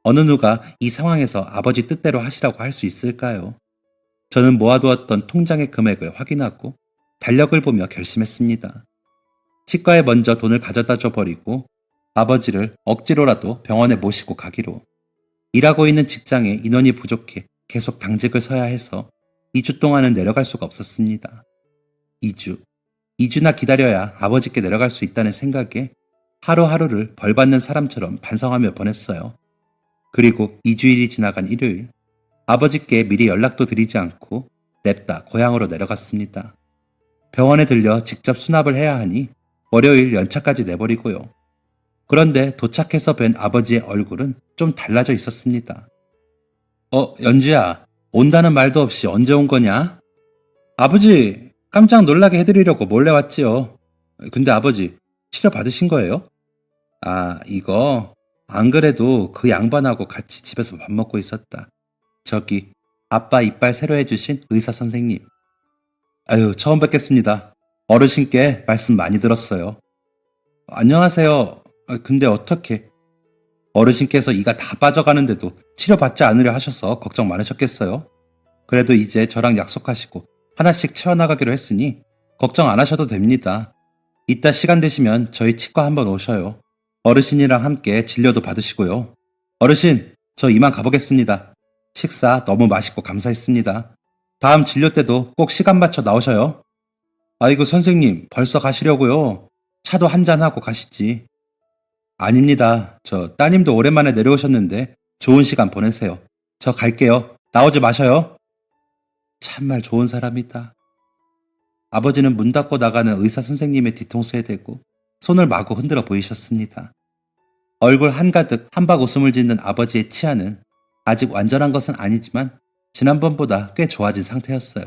어느 누가 이 상황에서 아버지 뜻대로 하시라고 할 수 있을까요? 저는 모아두었던 통장의 금액을 확인하고 달력을 보며 결심했습니다. 치과에 먼저 돈을 가져다 줘버리고 아버지를 억지로라도 병원에 모시고 가기로. 일하고 있는 직장에 인원이 부족해 계속 당직을 서야 해서 2주 동안은 내려갈 수가 없었습니다. 2주. 2주나 기다려야 아버지께 내려갈 수 있다는 생각에 하루하루를 벌받는 사람처럼 반성하며 보냈어요. 그리고 2주일이 지나간 일요일, 아버지께 미리 연락도 드리지 않고 냅다 고향으로 내려갔습니다. 병원에 들려 직접 수납을 해야 하니 월요일 연차까지 내버리고요. 그런데 도착해서 뵌 아버지의 얼굴은 좀 달라져 있었습니다. 연주야, 온다는 말도 없이 언제 온 거냐? 아버지, 깜짝 놀라게 해드리려고 몰래 왔지요. 근데 아버지, 치료 받으신 거예요? 이거 안 그래도 그 양반하고 같이 집에서 밥 먹고 있었다. 저기 아빠 이빨 새로 해주신 의사 선생님. 아유, 처음 뵙겠습니다. 어르신께 말씀 많이 들었어요. 안녕하세요. 근데 어떻게? 어르신께서 이가 다 빠져가는데도 치료받지 않으려 하셔서 걱정 많으셨겠어요? 그래도 이제 저랑 약속하시고 하나씩 채워나가기로 했으니 걱정 안 하셔도 됩니다. 이따 시간 되시면 저희 치과 한번 오셔요. 어르신이랑 함께 진료도 받으시고요. 어르신, 저 이만 가보겠습니다. 식사 너무 맛있고 감사했습니다. 다음 진료 때도 꼭 시간 맞춰 나오셔요. 아이고 선생님, 벌써 가시려고요? 차도 한잔하고 가시지. 아닙니다. 저 따님도 오랜만에 내려오셨는데 좋은 시간 보내세요. 저 갈게요. 나오지 마셔요. 참말 좋은 사람이다. 아버지는 문 닫고 나가는 의사 선생님의 뒤통수에 대고 손을 마구 흔들어 보이셨습니다. 얼굴 한가득 한박 웃음을 짓는 아버지의 치아는 아직 완전한 것은 아니지만 지난번보다 꽤 좋아진 상태였어요.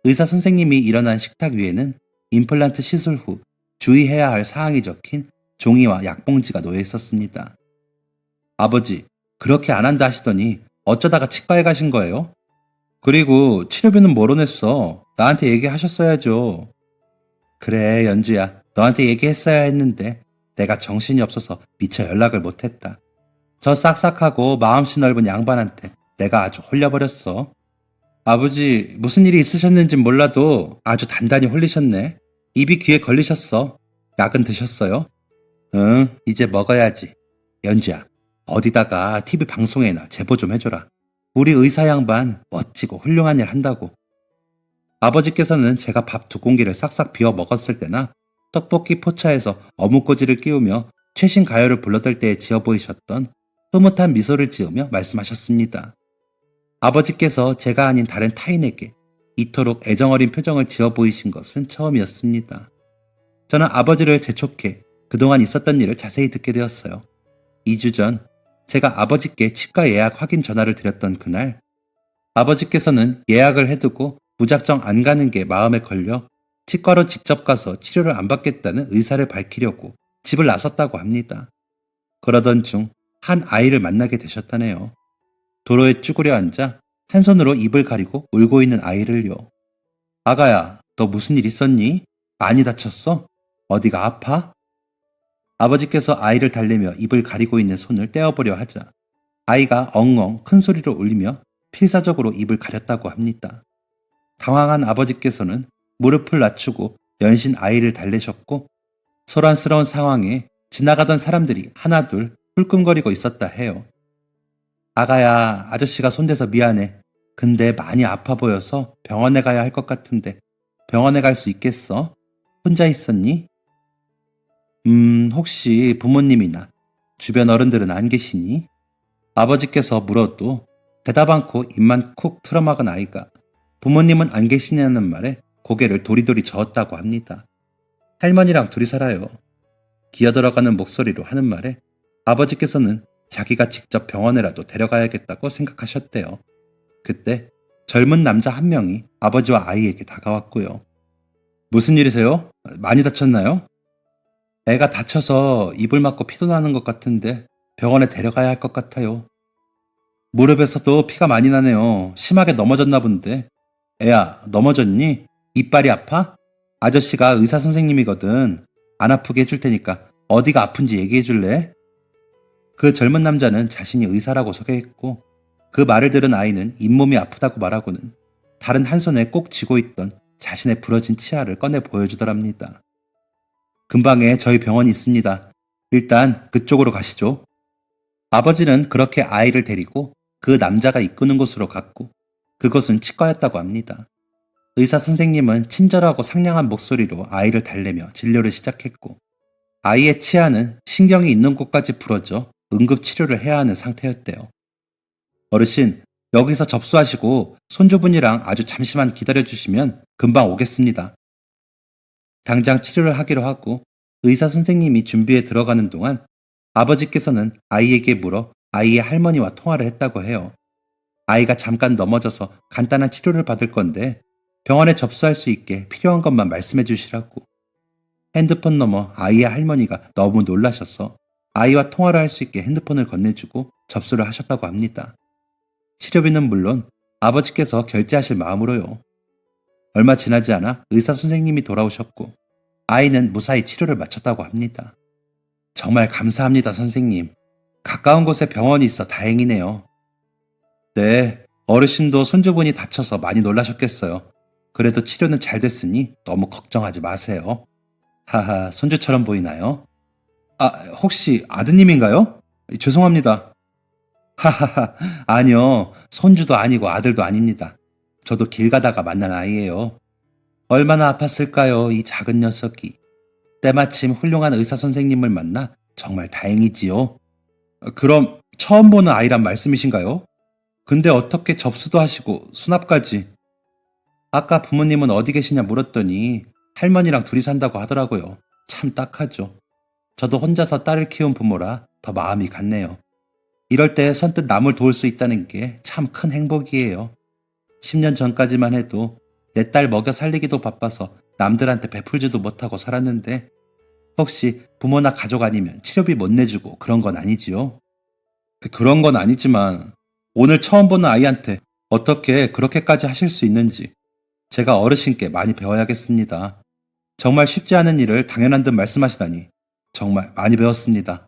의사 선생님이 일어난 식탁 위에는 임플란트 시술 후 주의해야 할 사항이 적힌 종이와 약봉지가 놓여 있었습니다. 아버지, 그렇게 안 한다 하시더니 어쩌다가 치과에 가신 거예요? 그리고 치료비는 뭐로 냈어? 나한테 얘기하셨어야죠. 그래, 연주야. 너한테 얘기했어야 했는데 내가 정신이 없어서 미처 연락을 못했다. 저 싹싹하고 마음씨 넓은 양반한테 내가 아주 홀려버렸어. 아버지, 무슨 일이 있으셨는진 몰라도 아주 단단히 홀리셨네. 입이 귀에 걸리셨어. 약은 드셨어요? 응, 이제 먹어야지. 연주야, 어디다가 TV 방송에나 제보 좀 해줘라. 우리 의사 양반 멋지고 훌륭한 일 한다고. 아버지께서는 제가 밥 2공기를 싹싹 비워 먹었을 때나 떡볶이 포차에서 어묵꼬지를 끼우며 최신 가요를 불러댈 때에 지어 보이셨던 흐뭇한 미소를 지으며 말씀하셨습니다. 아버지께서 제가 아닌 다른 타인에게 이토록 애정어린 표정을 지어 보이신 것은 처음이었습니다. 저는 아버지를 재촉해 그동안 있었던 일을 자세히 듣게 되었어요. 2주 전 제가 아버지께 치과 예약 확인 전화를 드렸던 그날, 아버지께서는 예약을 해두고 무작정 안 가는 게 마음에 걸려 치과로 직접 가서 치료를 안 받겠다는 의사를 밝히려고 집을 나섰다고 합니다. 그러던 중 한 아이를 만나게 되셨다네요. 도로에 쭈그려 앉아 한 손으로 입을 가리고 울고 있는 아이를요. 아가야, 너 무슨 일 있었니? 많이 다쳤어? 어디가 아파? 아버지께서 아이를 달래며 입을 가리고 있는 손을 떼어보려 하자 아이가 엉엉 큰 소리로 울리며 필사적으로 입을 가렸다고 합니다. 당황한 아버지께서는 무릎을 낮추고 연신 아이를 달래셨고 소란스러운 상황에 지나가던 사람들이 하나둘 훌끔거리고 있었다 해요. 아가야, 아저씨가 손대서 미안해. 근데 많이 아파 보여서 병원에 가야 할 것 같은데 병원에 갈 수 있겠어? 혼자 있었니? 혹시 부모님이나 주변 어른들은 안 계시니? 아버지께서 물어도 대답 않고 입만 쿡 틀어막은 아이가 부모님은 안 계시냐는 말에 고개를 도리도리 저었다고 합니다. 할머니랑 둘이 살아요. 기어들어가는 목소리로 하는 말에 아버지께서는 자기가 직접 병원에라도 데려가야겠다고 생각하셨대요. 그때 젊은 남자 한 명이 아버지와 아이에게 다가왔고요. 무슨 일이세요? 많이 다쳤나요? 애가 다쳐서 입을 맞고 피도 나는 것 같은데 병원에 데려가야 할 것 같아요. 무릎에서도 피가 많이 나네요. 심하게 넘어졌나 본데. 애야, 넘어졌니? 이빨이 아파? 아저씨가 의사 선생님이거든. 안 아프게 해줄 테니까 어디가 아픈지 얘기해 줄래? 그 젊은 남자는 자신이 의사라고 소개했고 그 말을 들은 아이는 잇몸이 아프다고 말하고는 다른 한 손에 꼭 쥐고 있던 자신의 부러진 치아를 꺼내 보여주더랍니다. 근방에 저희 병원이 있습니다. 일단 그쪽으로 가시죠. 아버지는 그렇게 아이를 데리고 그 남자가 이끄는 곳으로 갔고 그곳은 치과였다고 합니다. 의사 선생님은 친절하고 상냥한 목소리로 아이를 달래며 진료를 시작했고 아이의 치아는 신경이 있는 곳까지 부러져 응급치료를 해야 하는 상태였대요. 어르신, 여기서 접수하시고 손주분이랑 아주 잠시만 기다려주시면 금방 오겠습니다. 당장 치료를 하기로 하고 의사 선생님이 준비에 들어가는 동안 아버지께서는 아이에게 물어 아이의 할머니와 통화를 했다고 해요. 아이가 잠깐 넘어져서 간단한 치료를 받을 건데 병원에 접수할 수 있게 필요한 것만 말씀해 주시라고. 핸드폰 너머 아이의 할머니가 너무 놀라셔서 아이와 통화를 할 수 있게 핸드폰을 건네주고 접수를 하셨다고 합니다. 치료비는 물론 아버지께서 결제하실 마음으로요. 얼마 지나지 않아 의사 선생님이 돌아오셨고 아이는 무사히 치료를 마쳤다고 합니다. 정말 감사합니다, 선생님. 가까운 곳에 병원이 있어 다행이네요. 네, 어르신도 손주분이 다쳐서 많이 놀라셨겠어요. 그래도 치료는 잘 됐으니 너무 걱정하지 마세요. 하하, 손주처럼 보이나요? 아, 혹시 아드님인가요? 죄송합니다. 하하하, 아니요. 손주도 아니고 아들도 아닙니다. 저도 길 가다가 만난 아이예요. 얼마나 아팠을까요, 이 작은 녀석이. 때마침 훌륭한 의사 선생님을 만나 정말 다행이지요. 그럼 처음 보는 아이란 말씀이신가요? 근데 어떻게 접수도 하시고 수납까지? 아까 부모님은 어디 계시냐 물었더니 할머니랑 둘이 산다고 하더라고요. 참 딱하죠. 저도 혼자서 딸을 키운 부모라 더 마음이 갔네요. 이럴 때 선뜻 남을 도울 수 있다는 게 참 큰 행복이에요. 10년 전까지만 해도 내 딸 먹여 살리기도 바빠서 남들한테 베풀지도 못하고 살았는데 혹시 부모나 가족 아니면 치료비 못 내주고 그런 건 아니지요? 그런 건 아니지만 오늘 처음 보는 아이한테 어떻게 그렇게까지 하실 수 있는지 제가 어르신께 많이 배워야겠습니다. 정말 쉽지 않은 일을 당연한 듯 말씀하시다니 정말 많이 배웠습니다.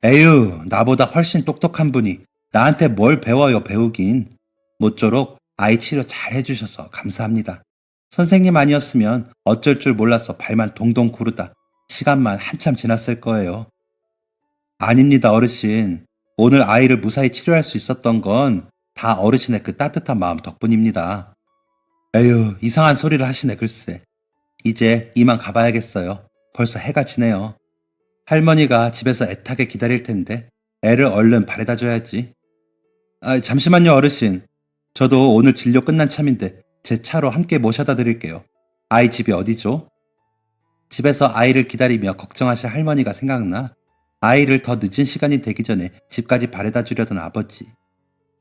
에휴, 나보다 훨씬 똑똑한 분이 나한테 뭘 배워요, 배우긴. 모쪼록 아이 치료 잘 해주셔서 감사합니다. 선생님 아니었으면 어쩔 줄 몰라서 발만 동동 구르다 시간만 한참 지났을 거예요. 아닙니다, 어르신. 오늘 아이를 무사히 치료할 수 있었던 건 다 어르신의 그 따뜻한 마음 덕분입니다. 에휴, 이상한 소리를 하시네, 글쎄. 이제 이만 가봐야겠어요. 벌써 해가 지네요. 할머니가 집에서 애타게 기다릴 텐데 애를 얼른 바래다 줘야지. 아, 잠시만요, 어르신. 저도 오늘 진료 끝난 참인데 제 차로 함께 모셔다 드릴게요. 아이 집이 어디죠? 집에서 아이를 기다리며 걱정하실 할머니가 생각나 아이를 더 늦은 시간이 되기 전에 집까지 바래다 주려던 아버지.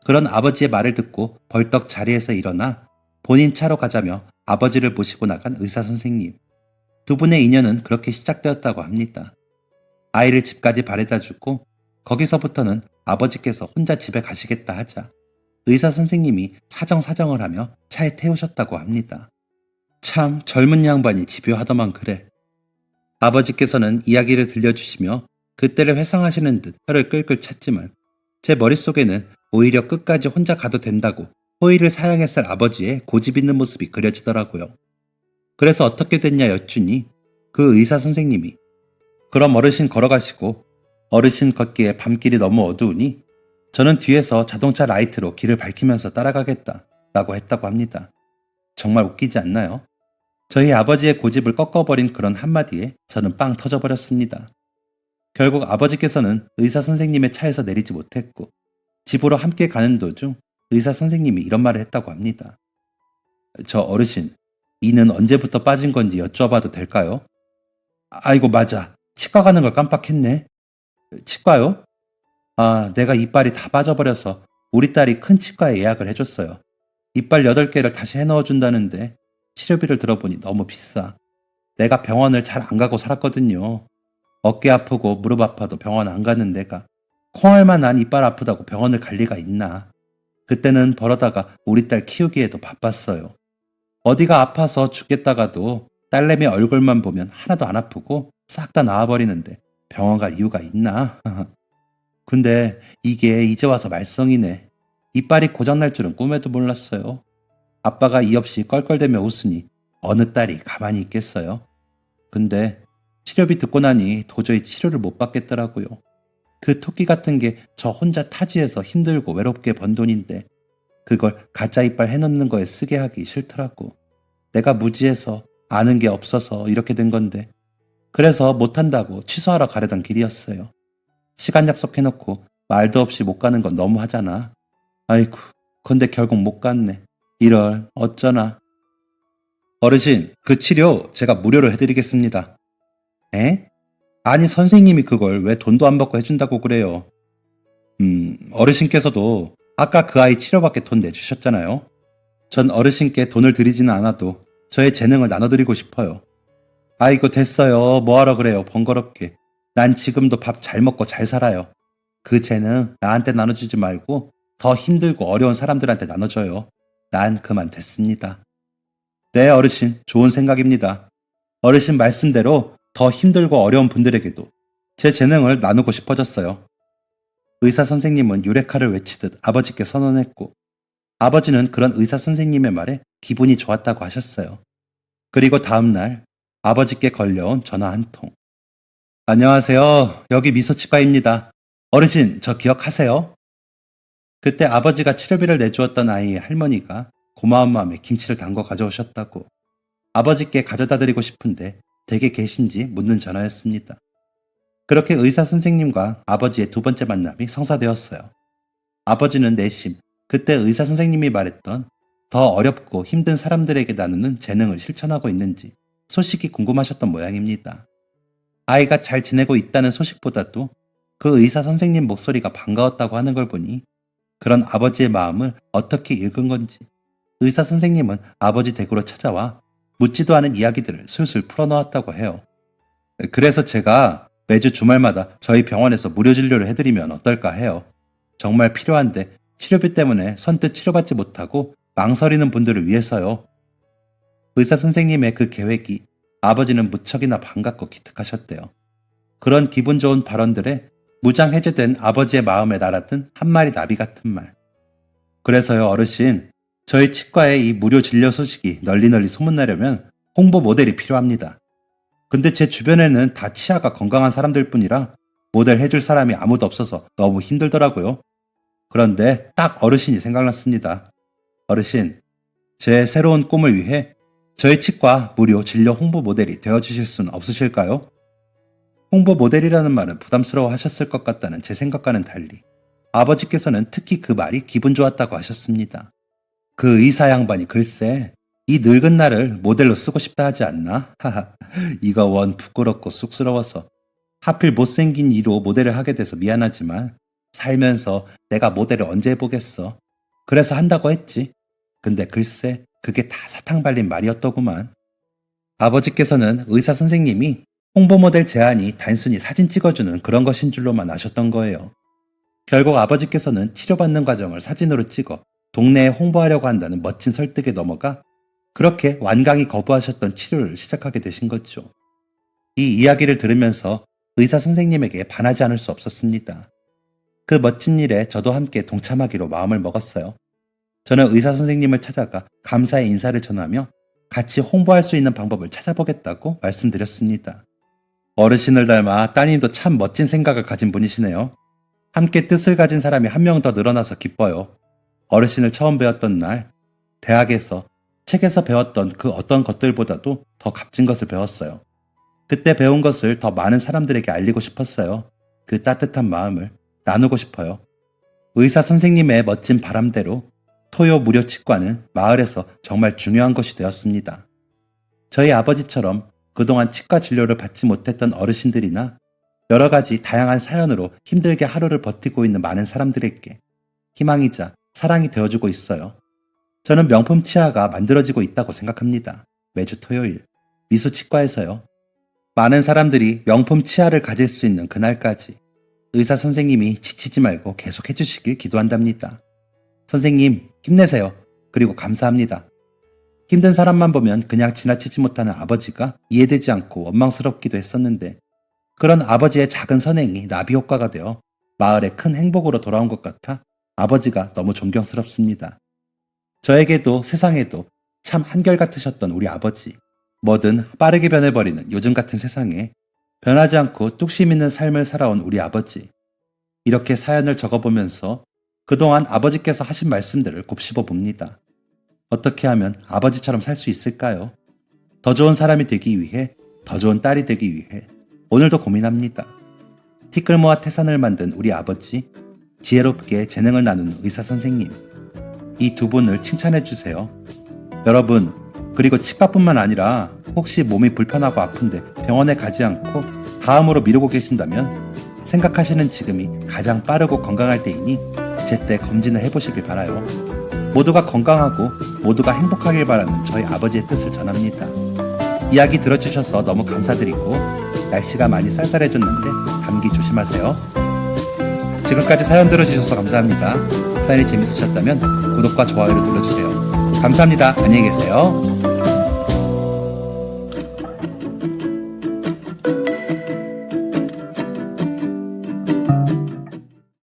그런 아버지의 말을 듣고 벌떡 자리에서 일어나 본인 차로 가자며 아버지를 모시고 나간 의사 선생님. 두 분의 인연은 그렇게 시작되었다고 합니다. 아이를 집까지 바래다 주고 거기서부터는 아버지께서 혼자 집에 가시겠다 하자 의사 선생님이 사정사정을 하며 차에 태우셨다고 합니다. 참 젊은 양반이 집요하더만 그래. 아버지께서는 이야기를 들려주시며 그때를 회상하시는 듯 혀를 끌끌 찼지만 제 머릿속에는 오히려 끝까지 혼자 가도 된다고 호의를 사양했을 아버지의 고집 있는 모습이 그려지더라고요. 그래서 어떻게 됐냐 여쭈니 그 의사 선생님이 그럼 어르신 걸어가시고 어르신 걷기에 밤길이 너무 어두우니 저는 뒤에서 자동차 라이트로 길을 밝히면서 따라가겠다 라고 했다고 합니다. 정말 웃기지 않나요? 저희 아버지의 고집을 꺾어버린 그런 한마디에 저는 빵 터져버렸습니다. 결국 아버지께서는 의사 선생님의 차에서 내리지 못했고 집으로 함께 가는 도중 의사 선생님이 이런 말을 했다고 합니다. 저 어르신, 이는 언제부터 빠진 건지 여쭤봐도 될까요? 아이고 맞아. 치과 가는 걸 깜빡했네. 치과요? 아, 내가 이빨이 다 빠져버려서 우리 딸이 큰 치과에 예약을 해줬어요. 이빨 8개를 다시 해넣어준다는데 치료비를 들어보니 너무 비싸. 내가 병원을 잘 안 가고 살았거든요. 어깨 아프고 무릎 아파도 병원 안 가는 내가 콩알만 난 이빨 아프다고 병원을 갈 리가 있나. 그때는 벌어다가 우리 딸 키우기에도 바빴어요. 어디가 아파서 죽겠다가도 딸내미 얼굴만 보면 하나도 안 아프고 싹 다 나아버리는데 병원 갈 이유가 있나? 근데 이게 이제 와서 말썽이네. 이빨이 고장날 줄은 꿈에도 몰랐어요. 아빠가 이 없이 껄껄대며 웃으니 어느 딸이 가만히 있겠어요. 근데 치료비 듣고 나니 도저히 치료를 못 받겠더라고요. 그 토끼 같은 게 저 혼자 타지에서 힘들고 외롭게 번 돈인데 그걸 가짜 이빨 해놓는 거에 쓰게 하기 싫더라고. 내가 무지해서 아는 게 없어서 이렇게 된 건데 그래서 못한다고 취소하러 가려던 길이었어요. 시간 약속해놓고 말도 없이 못 가는 건 너무하잖아. 아이고, 근데 결국 못 갔네. 이럴 어쩌나. 어르신, 그 치료 제가 무료로 해드리겠습니다. 에? 아니 선생님이 그걸 왜 돈도 안 받고 해준다고 그래요. 어르신께서도 아까 그 아이 치료받게 돈 내주셨잖아요. 전 어르신께 돈을 드리지는 않아도 저의 재능을 나눠드리고 싶어요. 아이고 됐어요. 뭐하러 그래요 번거롭게. 난 지금도 밥 잘 먹고 잘 살아요. 그 재능 나한테 나눠주지 말고 더 힘들고 어려운 사람들한테 나눠줘요. 난 그만 됐습니다. 네 어르신 좋은 생각입니다. 어르신 말씀대로 더 힘들고 어려운 분들에게도 제 재능을 나누고 싶어졌어요. 의사 선생님은 유레카를 외치듯 아버지께 선언했고 아버지는 그런 의사 선생님의 말에 기분이 좋았다고 하셨어요. 그리고 다음날 아버지께 걸려온 전화 한 통. 안녕하세요. 여기 미소치과입니다. 어르신, 저 기억하세요? 그때 아버지가 치료비를 내주었던 아이의 할머니가 고마운 마음에 김치를 담궈 가져오셨다고. 아버지께 가져다 드리고 싶은데 댁에 계신지 묻는 전화였습니다. 그렇게 의사 선생님과 아버지의 두 번째 만남이 성사되었어요. 아버지는 내심 그때 의사 선생님이 말했던 더 어렵고 힘든 사람들에게 나누는 재능을 실천하고 있는지 소식이 궁금하셨던 모양입니다. 아이가 잘 지내고 있다는 소식보다도 그 의사 선생님 목소리가 반가웠다고 하는 걸 보니 그런 아버지의 마음을 어떻게 읽은 건지 의사 선생님은 아버지 댁으로 찾아와 묻지도 않은 이야기들을 술술 풀어놓았다고 해요. 그래서 제가 매주 주말마다 저희 병원에서 무료 진료를 해드리면 어떨까 해요. 정말 필요한데 치료비 때문에 선뜻 치료받지 못하고 망설이는 분들을 위해서요. 의사 선생님의 그 계획이 아버지는 무척이나 반갑고 기특하셨대요. 그런 기분 좋은 발언들에 무장해제된 아버지의 마음에 날았던 한 마리 나비 같은 말. 그래서요 어르신, 저희 치과의 이 무료 진료 소식이 널리 소문나려면 홍보 모델이 필요합니다. 근데 제 주변에는 다 치아가 건강한 사람들 뿐이라 모델 해줄 사람이 아무도 없어서 너무 힘들더라고요. 그런데 딱 어르신이 생각났습니다. 어르신, 제 새로운 꿈을 위해 저희 치과 무료 진료 홍보 모델이 되어주실 수는 없으실까요? 홍보 모델이라는 말은 부담스러워 하셨을 것 같다는 제 생각과는 달리 아버지께서는 특히 그 말이 기분 좋았다고 하셨습니다. 그 의사 양반이 글쎄 이 늙은 나를 모델로 쓰고 싶다 하지 않나? 하하, 이거 원 부끄럽고 쑥스러워서 하필 못생긴 이로 모델을 하게 돼서 미안하지만 살면서 내가 모델을 언제 해보겠어. 그래서 한다고 했지. 근데 글쎄 그게 다 사탕 발린 말이었더구만. 아버지께서는 의사 선생님이 홍보 모델 제안이 단순히 사진 찍어주는 그런 것인 줄로만 아셨던 거예요. 결국 아버지께서는 치료받는 과정을 사진으로 찍어 동네에 홍보하려고 한다는 멋진 설득에 넘어가 그렇게 완강히 거부하셨던 치료를 시작하게 되신 거죠. 이 이야기를 들으면서 의사 선생님에게 반하지 않을 수 없었습니다. 그 멋진 일에 저도 함께 동참하기로 마음을 먹었어요. 저는 의사 선생님을 찾아가 감사의 인사를 전하며 같이 홍보할 수 있는 방법을 찾아보겠다고 말씀드렸습니다. 어르신을 닮아 따님도 참 멋진 생각을 가진 분이시네요. 함께 뜻을 가진 사람이 한 명 더 늘어나서 기뻐요. 어르신을 처음 배웠던 날, 대학에서 책에서 배웠던 그 어떤 것들보다도 더 값진 것을 배웠어요. 그때 배운 것을 더 많은 사람들에게 알리고 싶었어요. 그 따뜻한 마음을 나누고 싶어요. 의사 선생님의 멋진 바람대로 토요 무료 치과는 마을에서 정말 중요한 것이 되었습니다. 저희 아버지처럼 그동안 치과 진료를 받지 못했던 어르신들이나 여러 가지 다양한 사연으로 힘들게 하루를 버티고 있는 많은 사람들에게 희망이자 사랑이 되어주고 있어요. 저는 명품 치아가 만들어지고 있다고 생각합니다. 매주 토요일 미소치과에서요. 많은 사람들이 명품 치아를 가질 수 있는 그날까지 의사 선생님이 지치지 말고 계속 해주시길 기도한답니다. 선생님 힘내세요. 그리고 감사합니다. 힘든 사람만 보면 그냥 지나치지 못하는 아버지가 이해되지 않고 원망스럽기도 했었는데 그런 아버지의 작은 선행이 나비 효과가 되어 마을에 큰 행복으로 돌아온 것 같아 아버지가 너무 존경스럽습니다. 저에게도 세상에도 참 한결같으셨던 우리 아버지. 뭐든 빠르게 변해버리는 요즘 같은 세상에 변하지 않고 뚝심 있는 삶을 살아온 우리 아버지. 이렇게 사연을 적어보면서 그동안 아버지께서 하신 말씀들을 곱씹어 봅니다. 어떻게 하면 아버지처럼 살 수 있을까요? 더 좋은 사람이 되기 위해, 더 좋은 딸이 되기 위해 오늘도 고민합니다. 티끌모아 태산을 만든 우리 아버지, 지혜롭게 재능을 나누는 의사 선생님, 이 두 분을 칭찬해 주세요. 여러분, 그리고 치과뿐만 아니라 혹시 몸이 불편하고 아픈데 병원에 가지 않고 다음으로 미루고 계신다면 생각하시는 지금이 가장 빠르고 건강할 때이니 제때 검진을 해보시길 바라요. 모두가 건강하고 모두가 행복하길 바라는 저희 아버지의 뜻을 전합니다. 이야기 들어주셔서 너무 감사드리고 날씨가 많이 쌀쌀해졌는데 감기 조심하세요. 지금까지 사연 들어주셔서 감사합니다. 사연이 재밌으셨다면 구독과 좋아요를 눌러주세요. 감사합니다. 안녕히 계세요.